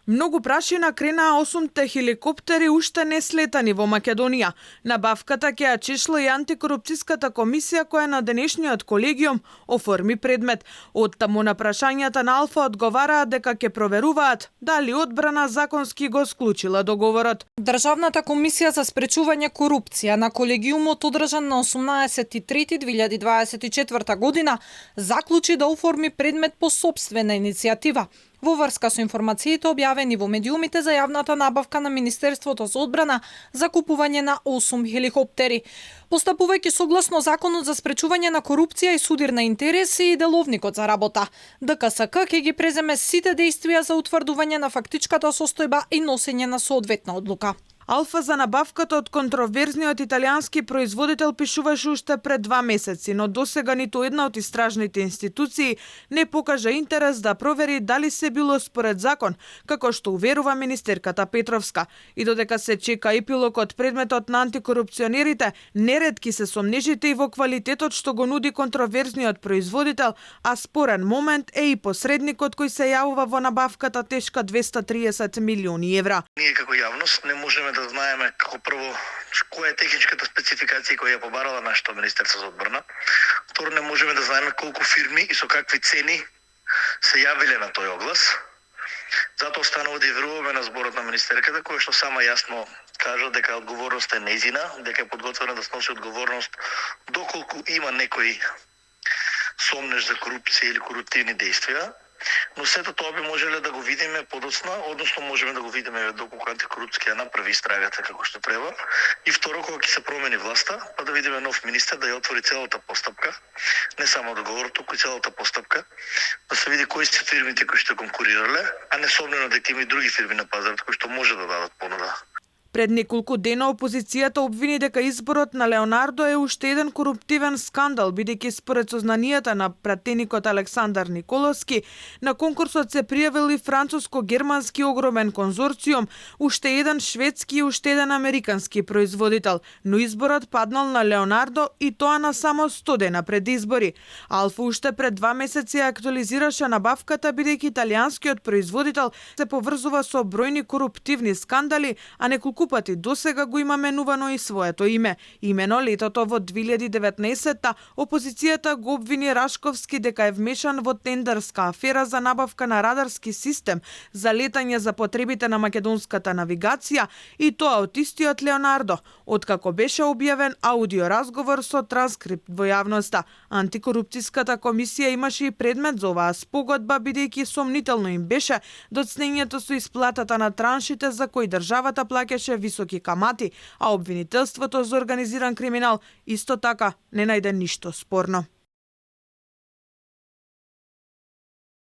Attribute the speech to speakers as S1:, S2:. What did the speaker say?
S1: Многу прашина кренаа 8 хеликоптери уште не слетани во Македонија. Набавката ќе ја чешло и антикорупцијската комисија која на денешниот колегиум оформи предмет. Од таму на прашањата на Алфа одговараат дека ќе проверуваат дали одбрана законски го склучила договорот.
S2: Државната комисија за спречување корупција на колегиумот одржан на 18.3.2024 година заклучи да оформи предмет по сопствена иницијатива во врска со информациите објавени во медиумите за јавната набавка на Министерството за одбрана за купување на 8 хеликоптери. Постапувајќи согласно Законот за спречување на корупција и судир на интереси и деловникот за работа, ДКСК ќе ги преземе сите дејствија за утврдување на фактичката состојба и носење на соодветна одлука.
S1: Алфа за набавката од контроверзниот италијански производител пишуваше уште пред 2 месеци, но досега ниту една од истражните институции не покажа интерес да провери дали се било според закон, како што уверува министерката Петровска. И додека се чека епилог предметот на антикорупционерите, неретки се сомнежите и во квалитетот што го нуди контроверзниот производител, а спорен момент е и посредникот кој се јавува во набавката тешка 230 милиони евра.
S3: Ние како јавност не можеме да знаеме како прво која е техничката спецификација која ја побарала нашето Министерство за одбрана. Второ, не можеме да знаеме колку фирми и со какви цени се јавиле на тој оглас. Затоа останува да веруваме на зборот на министерката, која што сама јасно кажа дека одговорноста е нејзина, дека е подготвена да сноси одговорност доколку има некој сомнеж за корупција или коруптивни дејствија. Но сето тоа би можеле да го видиме подоцна, односно можеме да го видиме доколку антикорупција направи истрагата како што треба. И второ, кога ќе се промени власта, па да видиме нов министер да ја отвори целата постапка, не само договорот, туку и целата постапка, да се види кои се фирмите кои што конкурирале, а несомнено дека има и други фирми на пазарот кои што може да дадат понуда.
S1: Пред неколку дена опозицијата обвини дека изборот на Леонардо е уште еден коруптивен скандал, бидејќи според сознанијата на пратеникот Александар Николовски, на конкурсот се пријавил и француско-германски огромен конзорциум, уште еден шведски и уште еден американски производител, но изборот паднал на Леонардо и тоа на само 100 дена пред избори. Алфа уште пред 2 месеци актуализираше набавката, бидејќи италијанскиот производител се поврзува со бројни коруптивни скандали, а неколку пати досега го има менувано и своето име. Имено летото во 2019-та опозицијата го обвини Рашковски дека е вмешан во тендерска афера за набавка на радарски систем за летање за потребите на македонската навигација и тоа од истиот Леонардо, откако беше објавен аудиоразговор со транскрипт во јавноста. Антикорупцијската комисија имаше и предмет за оваа спогодба, бидејќи сомнително им беше доцнењето со исплатата на траншите за кои државата плаќаше високи камати, а обвинителството за организиран криминал исто така не најде ништо спорно.